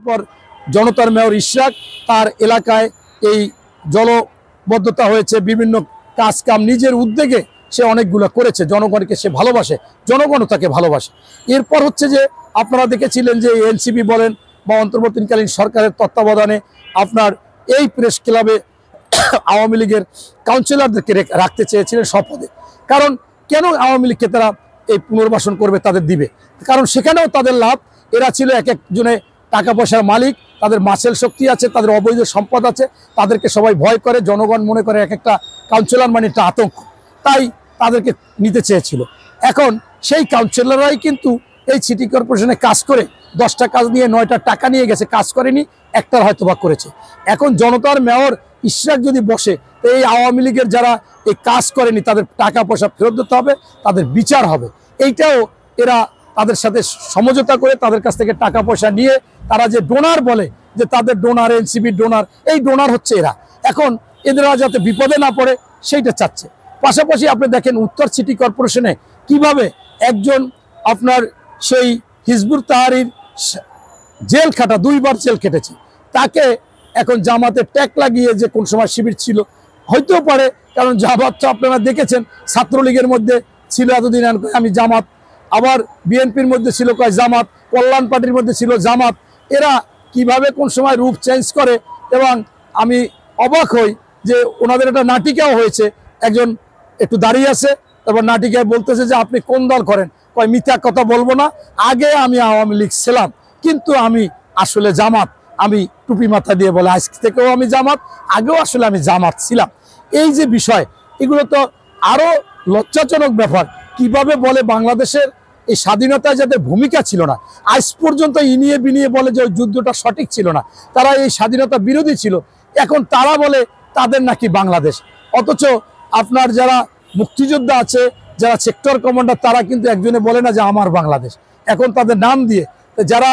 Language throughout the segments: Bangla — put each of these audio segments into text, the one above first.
পর জনতার মেয়র ইশরাক তার এলাকায় এই জলবদ্ধতা হয়েছে, বিভিন্ন কাজ কাম নিজের উদ্যোগে সে অনেকগুলো করেছে, জনগণকে সে ভালোবাসে, জনগণও তাকে ভালোবাসে। এরপর হচ্ছে যে আপনারা দেখেছিলেন যে এনসিপি বলেন বা অন্তর্বর্তীকালীন সরকারের তত্ত্বাবধানে আপনার এই প্রেস ক্লাবে আওয়ামী লীগের কাউন্সিলরদেরকে রাখতে চেয়েছিলেন শপথে। কারণ কেন আওয়ামী লীগকে তারা এই পুনর্বাসন করবে, তাদের দিবে, কারণ সেখানেও তাদের লাভ। এরা ছিল এক একজনে টাকা পয়সার মালিক, তাদের মাসেল শক্তি আছে, তাদের অবৈধ সম্পদ আছে, তাদেরকে সবাই ভয় করে, জনগণ মনে করে এক একটা কাউন্সিলর মানে একটা আতঙ্ক, তাই তাদেরকে নিতে চেয়েছিল। এখন সেই কাউন্সিলররাই কিন্তু এই সিটি কর্পোরেশনে কাজ করে 10টা কাজ নিয়ে 9টা টাকা নিয়ে গেছে, কাজ করেনি, একটার হয়তো বা করেছে। এখন জনতার মেয়র ইশরাক যদি বসে, তো এই আওয়ামী লীগের যারা এই কাজ করেনি তাদের টাকা পয়সা ফেরত দিতে হবে, তাদের বিচার হবে। এইটাও এরা তাদের সাথে সমঝোতা করে তাদের কাছ থেকে টাকা পয়সা নিয়ে তারা যে ডোনার বলে, যে তাদের ডোনার, এনসিপির ডোনার, এই ডোনার হচ্ছে এরা। এখন এদের যাতে বিপদে না পড়ে সেইটা চাচ্ছে। পাশাপাশি আপনি দেখেন উত্তর সিটি কর্পোরেশনে কিভাবে একজন আপনার সেই হিজবুত তাহরীর জেল খাটা, 2বার জেল কেটেছে, তাকে এখন জামাতে ট্যাগ লাগিয়ে, যে কোন সময় শিবির ছিল হইতেও পারে, কারণ জামাত তো আপনারা দেখেছেন ছাত্রলীগের মধ্যে ছিল এতদিন আমি জামাত, আবার বিএনপির মধ্যে ছিল কয় জামাত, কল্যাণ পার্টির মধ্যে ছিল জামাত। এরা কিভাবে কোন সময় রূপ চেঞ্জ করে, এবং আমি অবাক হই যে ওনাদের একটা নাটিকাও হয়েছে, একজন একটু দাঁড়িয়ে আছে, তারপর নাটিকায় বলতেছে যে আপনি কোন দল করেন, কয় মিথ্যা কথা বলবো না, আগে আমি আওয়ামী লীগ ছিলাম, কিন্তু আমি আসলে জামাত। আমি টুপি মাথা দিয়ে বলে আজ থেকেও আমি জামাত, আগেও আসলে আমি জামাত ছিলাম। এই যে বিষয়, এগুলো তো আরো লজ্জাজনক ব্যাপার। কিভাবে বলে বাংলাদেশের এই স্বাধীনতায় যাদের ভূমিকা ছিল না, আজ পর্যন্ত ইনিয়ে বিনিয়ে বলে যে ওই যুদ্ধটা সঠিক ছিল না, তারা এই স্বাধীনতা বিরোধী ছিল, এখন তারা বলে তাদের নাকি বাংলাদেশ। অথচ আপনার যারা মুক্তিযোদ্ধা আছে, যারা সেক্টর কমান্ডার, তারা কিন্তু একজনে বলে না যে আমার বাংলাদেশ। এখন তাদের নাম দিয়ে যারা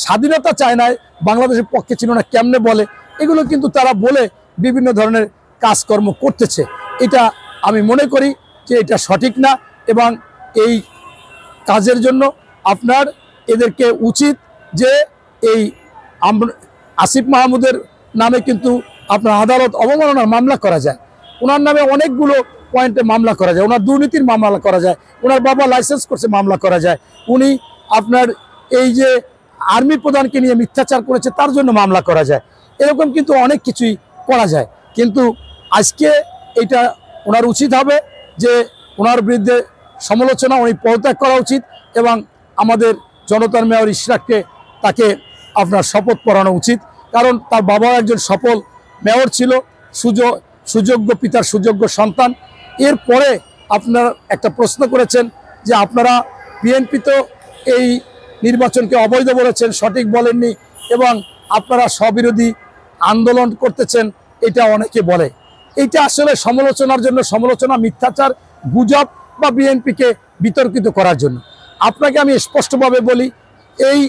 স্বাধীনতা চায় না, বাংলাদেশের পক্ষে ছিল না, কেমনে বলে, এগুলো কিন্তু তারা বলে বিভিন্ন ধরনের কাজকর্ম করতেছে। এটা আমি মনে করি যে এটা সঠিক না, এবং এই কাজের জন্য আপনার এদেরকে উচিত যে এই আসিফ মাহমুদের নামে কিন্তু আপনার আদালত অবমাননার মামলা করা যায়, ওনার নামে অনেকগুলো পয়েন্টে মামলা করা যায়, ওনার দুর্নীতির মামলা করা যায়, ওনার বাবা লাইসেন্স করছে মামলা করা যায়, উনি আপনার এই যে আর্মি প্রধানকে নিয়ে মিথ্যাচার করেছে তার জন্য মামলা করা যায়, এরকম কিন্তু অনেক কিছুই করা যায়। কিন্তু আজকে এটা ওনার উচিত হবে যে ওনার বিরুদ্ধে সমালোচনা, উনি পদত্যাগ করা উচিত, এবং আমাদের জনতার মেয়র ইশরাককে তাকে আপনার শপথ পড়ানো উচিত। কারণ তার বাবা একজন সফল মেয়র ছিল, সুযোগ্য পিতার সুযোগ্য সন্তান। এরপরে আপনারা একটা প্রশ্ন করেছেন যে আপনারা বিএনপি তো এই নির্বাচনকে অবৈধ বলেছেন, সঠিক বলেননি, এবং আপনারা স্ববিরোধী আন্দোলন করতেছেন, এটা অনেকে বলে। এটা আসলে সমালোচনার জন্য, সমালোচনা, মিথ্যাচার, গুজব বা বিএনপিকে বিতর্কিত করার জন্য। আপনাকে আমি স্পষ্টভাবে বলি, এই